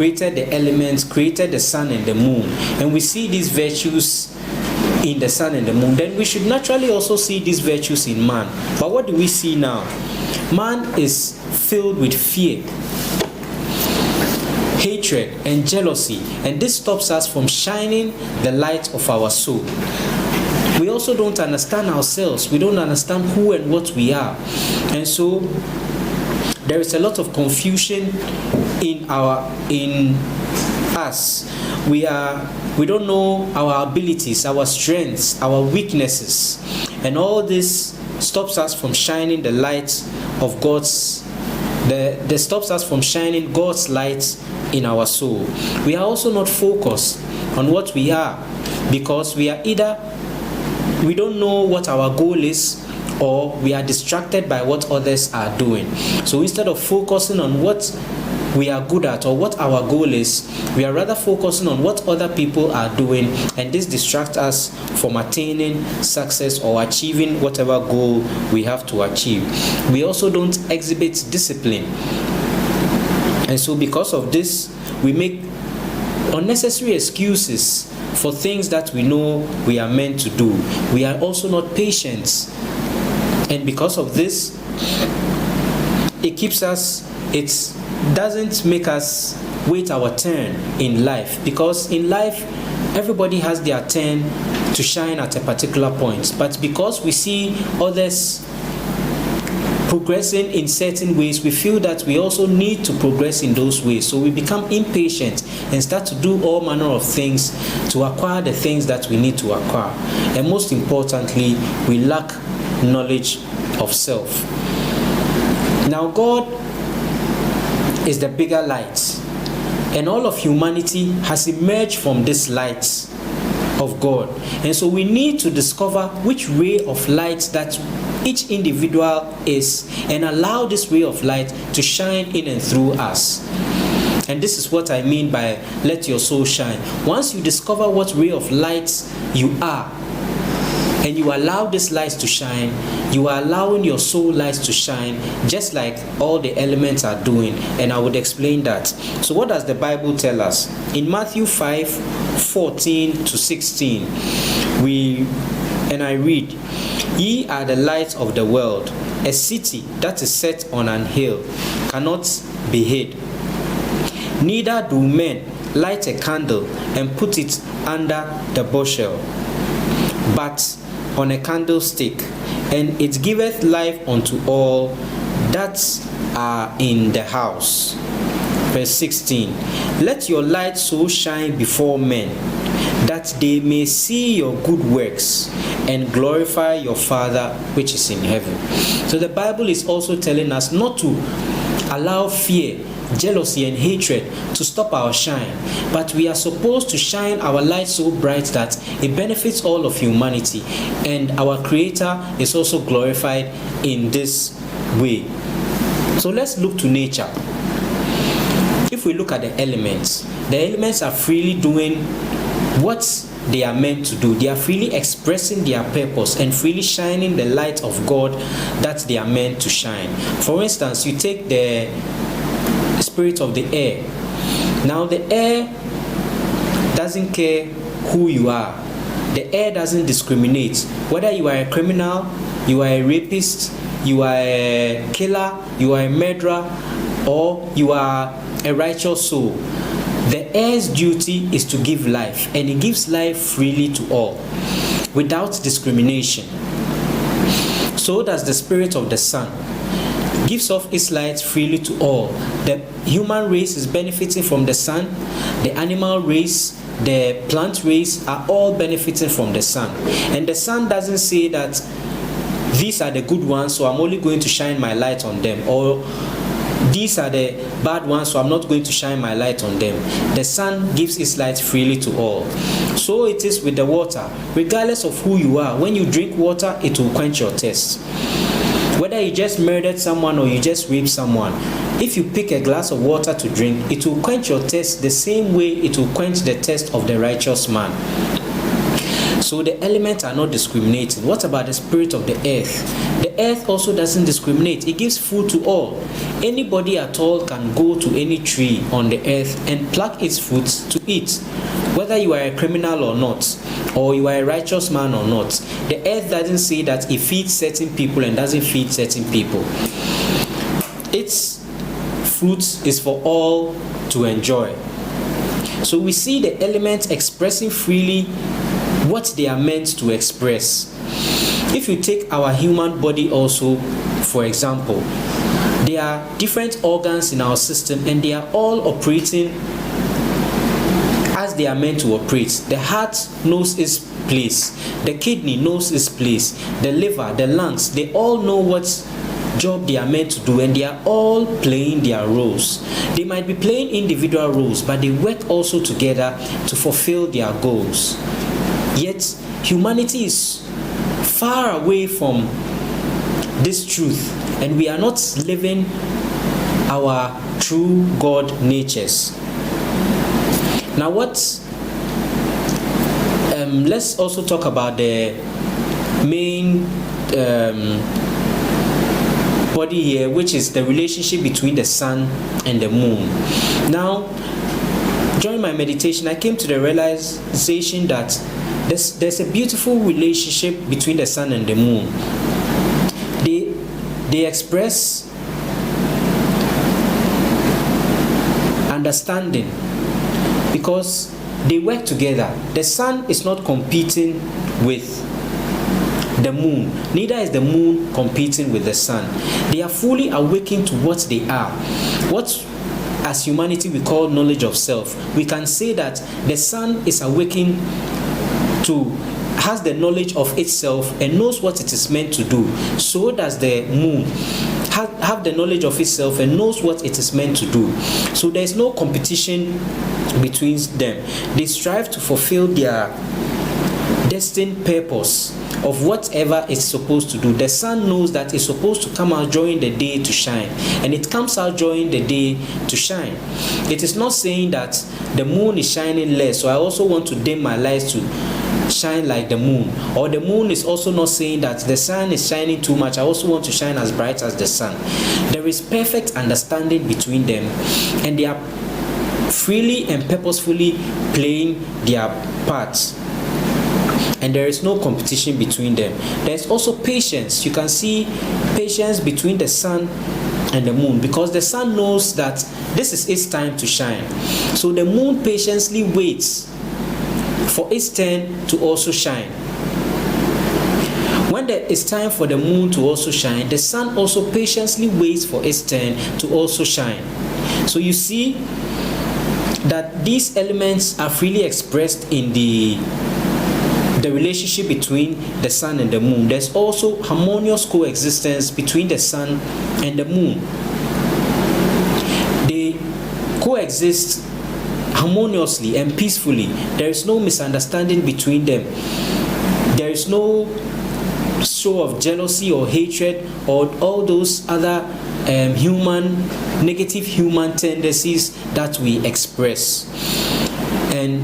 created the elements, created the sun and the moon, and we see these virtues in the sun and the moon, then we should naturally also see these virtues in man. But what do we see now? Man is filled with fear, hatred, and jealousy, and this stops us from shining the light of our soul. We also don't understand ourselves. We don't understand who and what we are, and so there is a lot of confusion in us. We don't know our abilities, our strengths, our weaknesses, and all this stops us from shining the light of God's. That stops us from shining God's light in our soul. We are also not focused on what we are, because we don't know what our goal is, or we are distracted by what others are doing. So instead of focusing on what we are good at or what our goal is, we are rather focusing on what other people are doing, and this distracts us from attaining success or achieving whatever goal we have to achieve. We also don't exhibit discipline, and so because of this, we make unnecessary excuses for things that we know we are meant to do. We are also not patient, and because of this, it doesn't make us wait our turn in life, because in life everybody has their turn to shine at a particular point. But because we see others progressing in certain ways, we feel that we also need to progress in those ways. So we become impatient and start to do all manner of things to acquire the things that we need to acquire. And most importantly, we lack knowledge of self. Now, God is the bigger light, and all of humanity has emerged from this light of God. And so we need to discover which ray of light that each individual is, and allow this ray of light to shine in and through us. And this is what I mean by let your soul shine. Once you discover what ray of light you are, and you allow this light to shine, you are allowing your soul light to shine, just like all the elements are doing. And I would explain that. So what does the Bible tell us? In Matthew 5:14-16, I read, "Ye are the light of the world. A city that is set on an hill cannot be hid. Neither do men light a candle and put it under the bushel, but on a candlestick, and it giveth light unto all that are in the house." Verse 16, "Let your light so shine before men, that they may see your good works and glorify your Father which is in heaven." So the Bible is also telling us not to allow fear, jealousy, and hatred to stop our shine, but we are supposed to shine our light so bright that it benefits all of humanity, and our Creator is also glorified in this way. So let's look to nature. If we look at the elements are freely doing what they are meant to do. They are freely expressing their purpose and freely shining the light of God that they are meant to shine. For instance, you take the spirit of the air. Now the air doesn't care who you are. The air doesn't discriminate. Whether you are a criminal, you are a rapist, you are a killer, you are a murderer, or you are a righteous soul. The air's duty is to give life, and it gives life freely to all, without discrimination. So does the spirit of the sun. Gives off its light freely to all. The human race is benefiting from the sun. The animal race, the plant race are all benefiting from the sun. And the sun doesn't say that these are the good ones, so I'm only going to shine my light on them, or these are the bad ones, so I'm not going to shine my light on them. The sun gives its light freely to all. So it is with the water. Regardless of who you are, when you drink water, it will quench your thirst. Whether you just murdered someone or you just raped someone, if you pick a glass of water to drink, it will quench your thirst the same way it will quench the thirst of the righteous man. So the elements are not discriminating. What about the spirit of the earth? The earth also doesn't discriminate. It gives food to all. Anybody at all can go to any tree on the earth and pluck its fruits to eat. Whether you are a criminal or not, or you are a righteous man or not, the earth doesn't say that it feeds certain people and doesn't feed certain people. Its fruit is for all to enjoy. So we see the elements expressing freely what they are meant to express. If you take our human body also, for example, there are different organs in our system and they are all operating as they are meant to operate. The heart knows its place, the kidney knows its place, the liver, the lungs, they all know what job they are meant to do, and they are all playing their roles. They might be playing individual roles, but they work also together to fulfill their goals. Yet humanity is far away from this truth, and we are not living our true God natures. Now let's also talk about the main body here, which is the relationship between the sun and the moon. Now, during my meditation, I came to the realization that there's a beautiful relationship between the sun and the moon. They express understanding because they work together. The sun is not competing with the moon, neither is the moon competing with the sun. They are fully awakened to what they are. What as humanity we call knowledge of self. We can say that the sun is awakened has the knowledge of itself and knows what it is meant to do. So does the moon have the knowledge of itself and knows what it is meant to do. So there is no competition between them. They strive to fulfill their destined purpose of whatever it's supposed to do. The sun knows that it's supposed to come out during the day to shine, and it comes out during the day to shine. It is not saying that the moon is shining less, so I also want to dim my lights to shine like the moon. Or the moon is also not saying that the sun is shining too much, I also want to shine as bright as the sun. There is perfect understanding between them, and they are freely and purposefully playing their parts. And there is no competition between them. There is also patience. You can see patience between the sun and the moon, because the sun knows that this is its time to shine. So the moon patiently waits for its turn to also shine. When it is time for the moon to also shine, the sun also patiently waits for its turn to also shine. So you see that these elements are freely expressed in the relationship between the sun and the moon. There's also harmonious coexistence between the sun and the moon. They coexist harmoniously and peacefully. There is no misunderstanding between them. There is no show of jealousy or hatred or all those other negative human tendencies that we express. And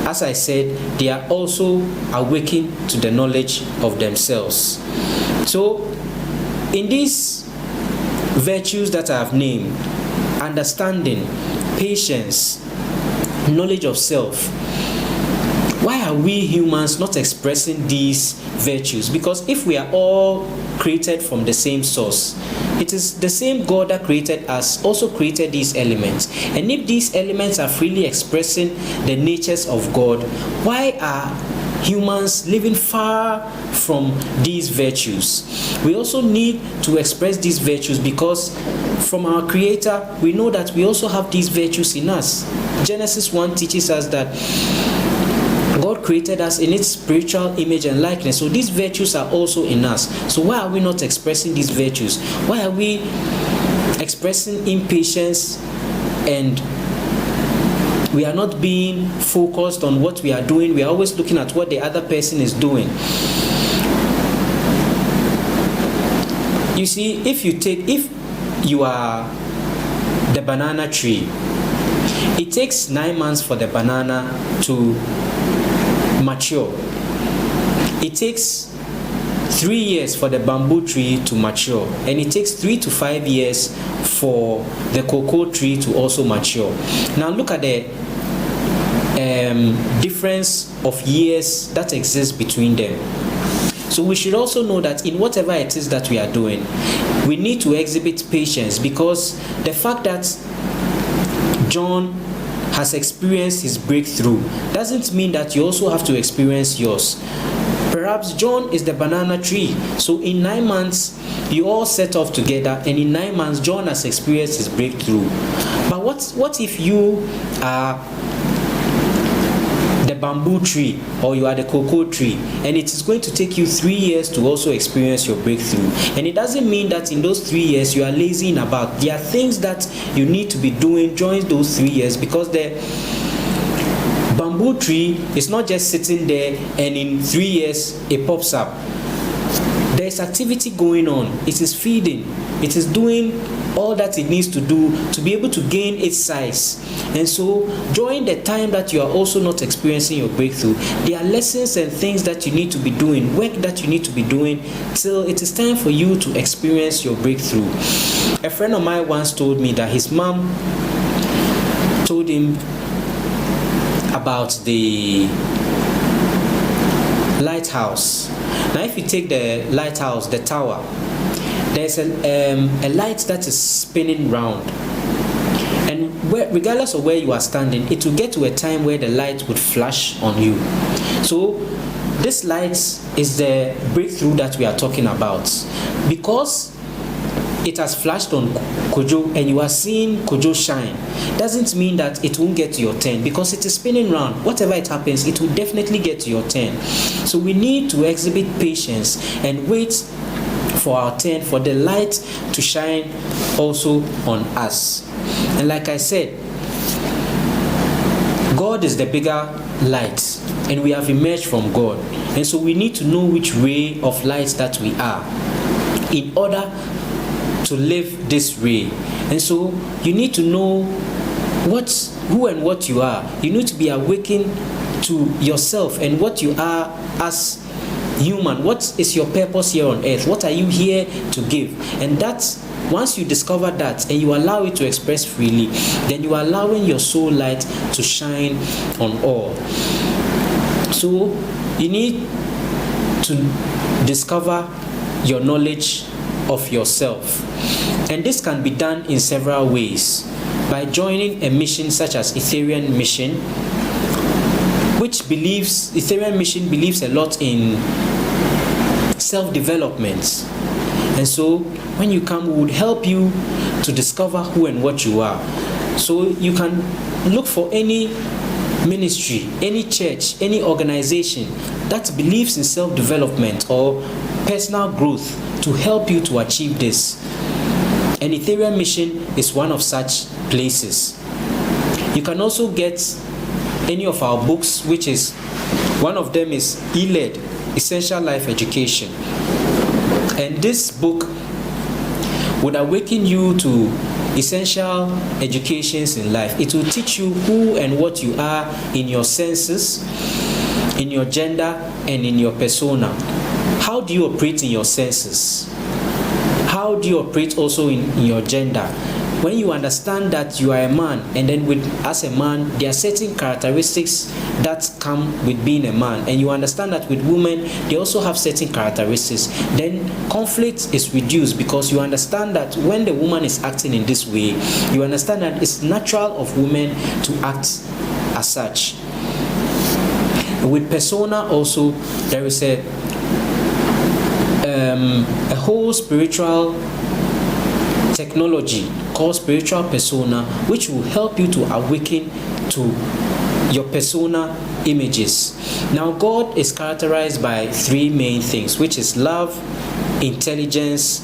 as I said, they are also awakened to the knowledge of themselves. So, in these virtues that I have named, understanding, patience, knowledge of self, why are we humans not expressing these virtues? Because if we are all created from the same source, it is the same God that created us also created these elements. And if these elements are freely expressing the natures of God, why are humans living far from these virtues? We also need to express these virtues because from our Creator, we know that we also have these virtues in us. Genesis 1 teaches us that God created us in its spiritual image and likeness. So these virtues are also in us. So why are we not expressing these virtues? Why are we expressing impatience and we are not being focused on what we are doing? We are always looking at what the other person is doing. You see, if you are the banana tree, it takes 9 months for the banana to mature. it takes 3 years for the bamboo tree to mature, and it takes 3 to 5 years for the cocoa tree to also mature. Now look at the difference of years that exists between them. So we should also know that in whatever it is that we are doing, we need to exhibit patience, because the fact that John has experienced his breakthrough doesn't mean that you also have to experience yours. Perhaps John is the banana tree. So in 9 months, you all set off together, and in 9 months, John has experienced his breakthrough. But what if you are the bamboo tree, or you are the cocoa tree, and it is going to take you 3 years to also experience your breakthrough? And it doesn't mean that in those 3 years you are lazying about. There are things that you need to be doing during those 3 years, because the bamboo tree is not just sitting there and in 3 years it pops up. There is activity going on. It is feeding. It is doing all that it needs to do to be able to gain its size. And so during the time that you are also not experiencing your breakthrough, there are lessons and things that you need to be doing, work that you need to be doing till it is time for you to experience your breakthrough. A friend of mine once told me that his mom told him about the lighthouse. Now if you take the lighthouse, the tower, there's a light that is spinning round, and regardless of where you are standing, it will get to a time where the light would flash on you. So this light is the breakthrough that we are talking about, because it has flashed on Kojo and you are seeing Kojo shine. Doesn't mean that it won't get to your turn, because it is spinning round. Whatever it happens, it will definitely get to your turn. So we need to exhibit patience and wait for our turn, for the light to shine also on us. And like I said, God is the bigger light, and we have emerged from God. And so we need to know which ray of light that we are in order to live this ray. And so you need to know who and what you are. You need to be awakened to yourself and what you are as human. What is your purpose here on earth? What are you here to give? And that's, once you discover that and you allow it to express freely, then you are allowing your soul light to shine on all. So you need to discover your knowledge of yourself, and this can be done in several ways. By joining a mission such as Ethereum Mission, Ethereum Mission believes a lot in self-development. And so when you come, we would help you to discover who and what you are. So you can look for any ministry, any church, any organization that believes in self-development or personal growth to help you to achieve this. And Ethereum Mission is one of such places. You can also get any of our books, which is, one of them is ELED, Essential Life Education. And this book would awaken you to essential educations in life. It will teach you who and what you are in your senses, in your gender, and in your persona. How do you operate in your senses? How do you operate also in your gender? When you understand that you are a man, and then as a man, there are certain characteristics that come with being a man, and you understand that with women, they also have certain characteristics, then conflict is reduced, because you understand that when the woman is acting in this way, you understand that it's natural of women to act as such. With persona also, there is a whole spiritual technology called spiritual persona, which will help you to awaken to your persona images. Now, God is characterized by 3 main things, which is love, intelligence,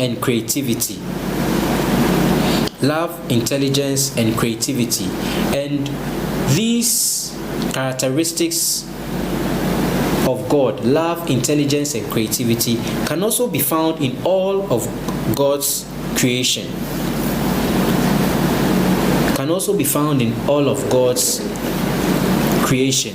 and creativity. Love, intelligence, and creativity. And these characteristics of God, love, intelligence, and creativity, can also be found in all of God's creation. Can also be found in all of God's creation.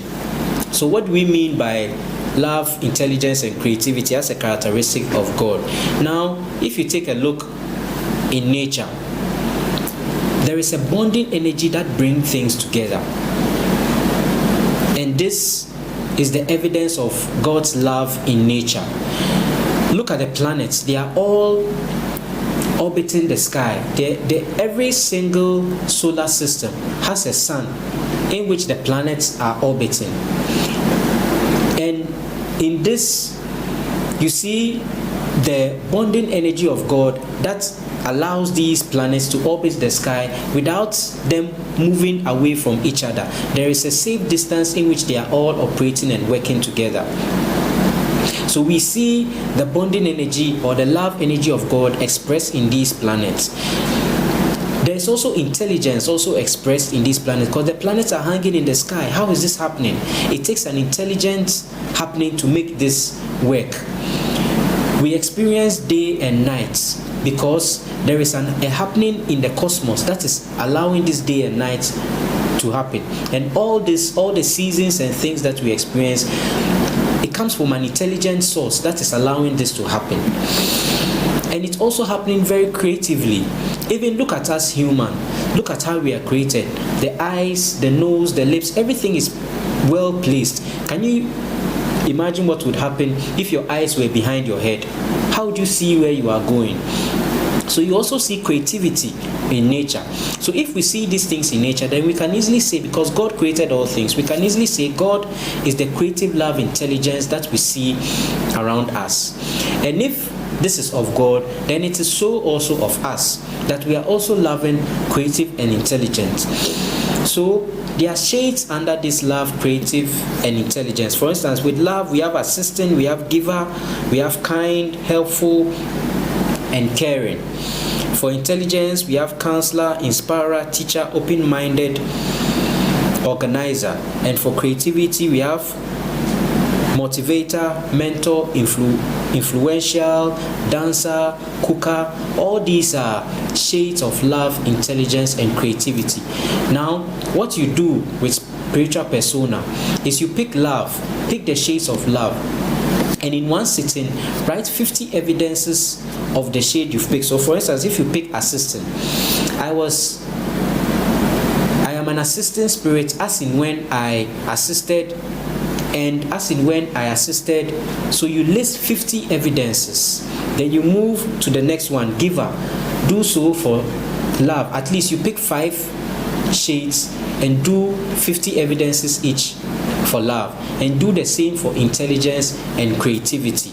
So what do we mean by love, intelligence, and creativity as a characteristic of God. Now, if you take a look in nature, there is a bonding energy that brings things together. And this is the evidence of God's love in nature. Look at the planets. They are all orbiting the sky. Every single solar system has a sun in which the planets are orbiting. And in this, you see the bonding energy of God that allows these planets to orbit the sky without them moving away from each other. There is a safe distance in which they are all operating and working together. So we see the bonding energy or the love energy of God expressed in these planets. There is also intelligence also expressed in these planets, because the planets are hanging in the sky. How is this happening? It takes an intelligence happening to make this work. We experience day and night because there is a happening in the cosmos that is allowing this day and night to happen. And all the seasons and things that we experience, it comes from an intelligent source that is allowing this to happen. And it's also happening very creatively. Even look at us human. Look at how we are created. The eyes, the nose, the lips, everything is well placed. Can you imagine what would happen if your eyes were behind your head? How would you see where you are going? So you also see creativity in nature. So if we see these things in nature, then we can easily say, because God created all things, we can easily say God is the creative love intelligence that we see around us. And if this is of God, then it is so also of us, that we are also loving, creative, and intelligent. So there are shades under this love, creative, and intelligence. For instance, with love, we have assistant, we have giver, we have kind, helpful, and caring. For intelligence, we have counselor, inspirer, teacher, open-minded, organizer. And for creativity, we have motivator, mentor, influential, dancer, cooker. All these are shades of love, intelligence, and creativity. Now, what you do with spiritual persona is you pick love, pick the shades of love, and in one sitting, write 50 evidences of the shade you've picked. So for instance, if you pick assistant, I am an assistant spirit, as in when I assisted, and as in when I assisted. So you list 50 evidences. Then you move to the next one, giver. Do so for love. At least you pick 5 shades and do 50 evidences each for love, and do the same for intelligence and creativity.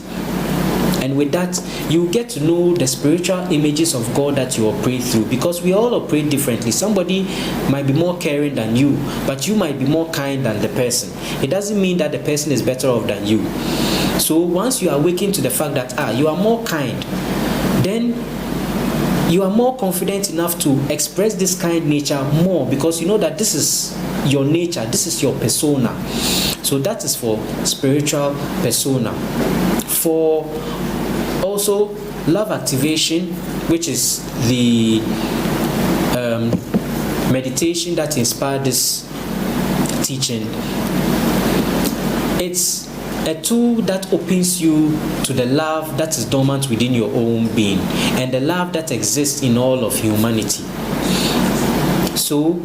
And with that, you get to know the spiritual images of God that you operate through, because we all operate differently. Somebody might be more caring than you, but you might be more kind than the person. It doesn't mean that the person is better off than you. So once you awaken to the fact that you are more kind, then you are more confident enough to express this kind nature more, because you know that this is your nature, this is your persona. So that is for spiritual persona. For also love activation, which is the meditation that inspired this teaching, it's a tool that opens you to the love that is dormant within your own being, and the love that exists in all of humanity. So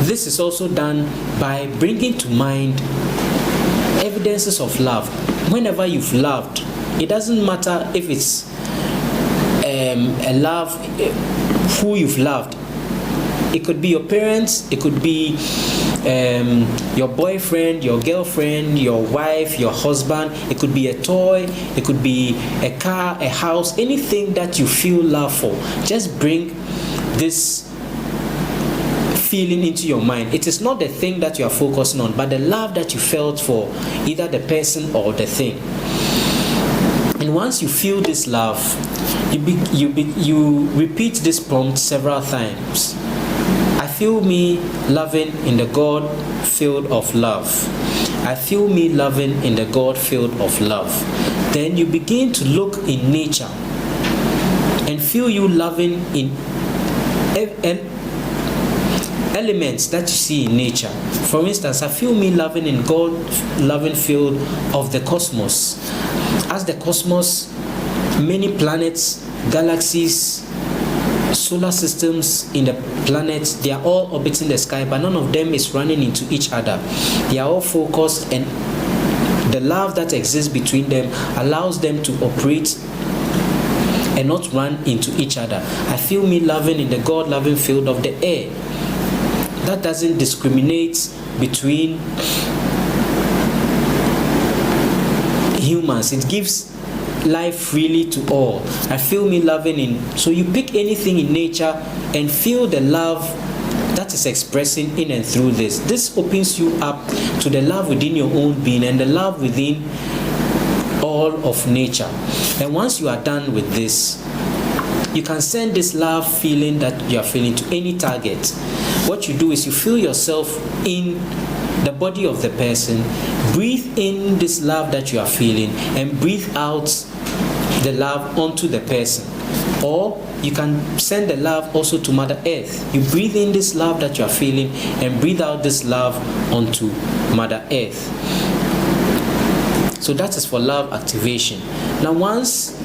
this is also done by bringing to mind evidences of love. Whenever you've loved, it doesn't matter if it's a love, who you've loved. It could be your parents, it could be your boyfriend, your girlfriend, your wife, your husband. It could be a toy, it could be a car, a house, anything that you feel love for. Just bring this feeling into your mind. It is not the thing that you are focusing on, but the love that you felt for either the person or the thing. And once you feel this love, you repeat this prompt several times. I feel me loving in the God field of love. I feel me loving in the God field of love. Then you begin to look in nature and feel you loving in elements that you see in nature. For instance, I feel me loving in God-loving field of the cosmos. As the cosmos, many planets, galaxies, solar systems in the planets, they are all orbiting the sky, but none of them is running into each other. They are all focused, and the love that exists between them allows them to operate and not run into each other. I feel me loving in the God-loving field of the air. That doesn't discriminate between humans. It gives life freely to all. I feel me loving in. So you pick anything in nature and feel the love that is expressing in and through this. This opens you up to the love within your own being and the love within all of nature. And once you are done with this, you can send this love feeling that you are feeling to any target. What you do is you feel yourself in the body of the person, breathe in this love that you are feeling, and breathe out the love onto the person. Or you can send the love also to Mother Earth. You breathe in this love that you are feeling and breathe out this love onto Mother Earth. So that is for love activation. Now once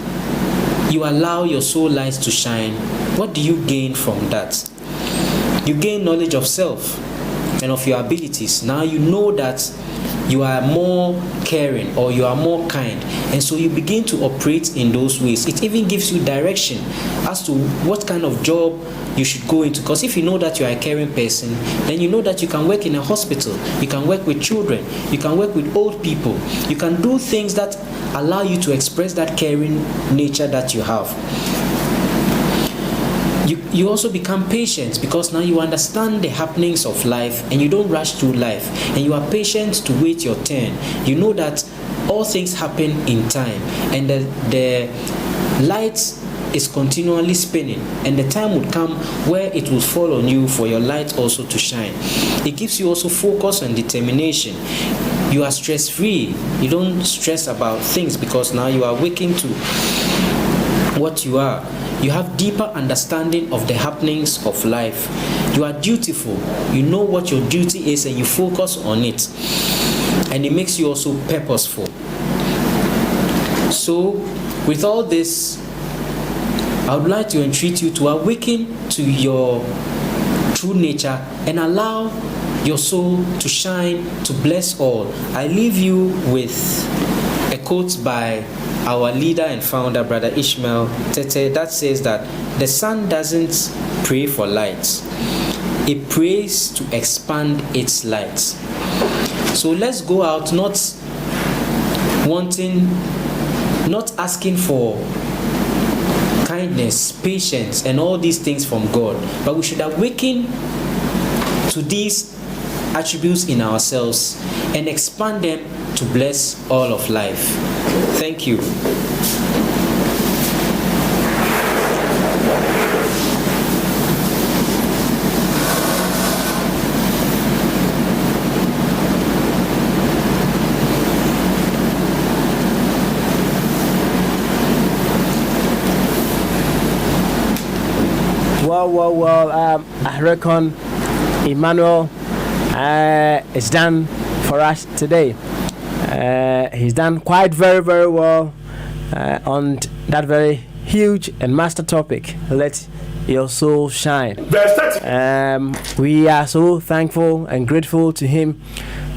you allow your soul light to shine, what do you gain from that? You gain knowledge of self and of your abilities. Now you know that you are more caring or you are more kind, and so you begin to operate in those ways. It even gives you direction as to what kind of job you should go into, because if you know that you are a caring person, then you know that you can work in a hospital, you can work with children, you can work with old people, you can do things that allow you to express that caring nature that you have. You also become patient, because now you understand the happenings of life and you don't rush through life, and you are patient to wait your turn. You know that all things happen in time, and the light is continually spinning, and the time would come where it will fall on you for your light also to shine. It gives you also focus and determination. You are stress free. You don't stress about things, because now you are waking to what you are. You have deeper understanding of the happenings of life. You are dutiful. You know what your duty is and you focus on it. And it makes you also purposeful. So, with all this, I would like to entreat you to awaken to your true nature and allow your soul to shine, to bless all. I leave you with a quote by our leader and founder, Brother Ishmael Tete, that says that the sun doesn't pray for light, it prays to expand its light. So let's go out not asking for kindness, patience, and all these things from God, but we should awaken to these attributes in ourselves and expand them to bless all of life. Thank you. Well, I reckon Emmanuel is done for us today. He's done quite very well on that very huge and master topic. Let your soul shine. We are so thankful and grateful to him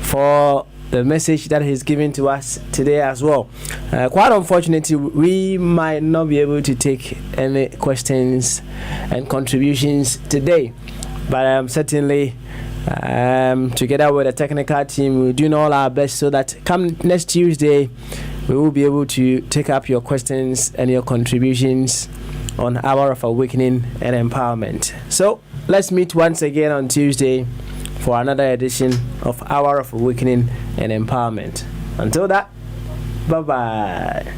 for the message that he's given to us today as well. Quite unfortunately, we might not be able to take any questions and contributions today, but certainly together with the technical team, we're doing all our best so that come next Tuesday, we will be able to take up your questions and your contributions on Hour of Awakening and Empowerment. So let's meet once again on Tuesday for another edition of Hour of Awakening and Empowerment. Until that, bye-bye.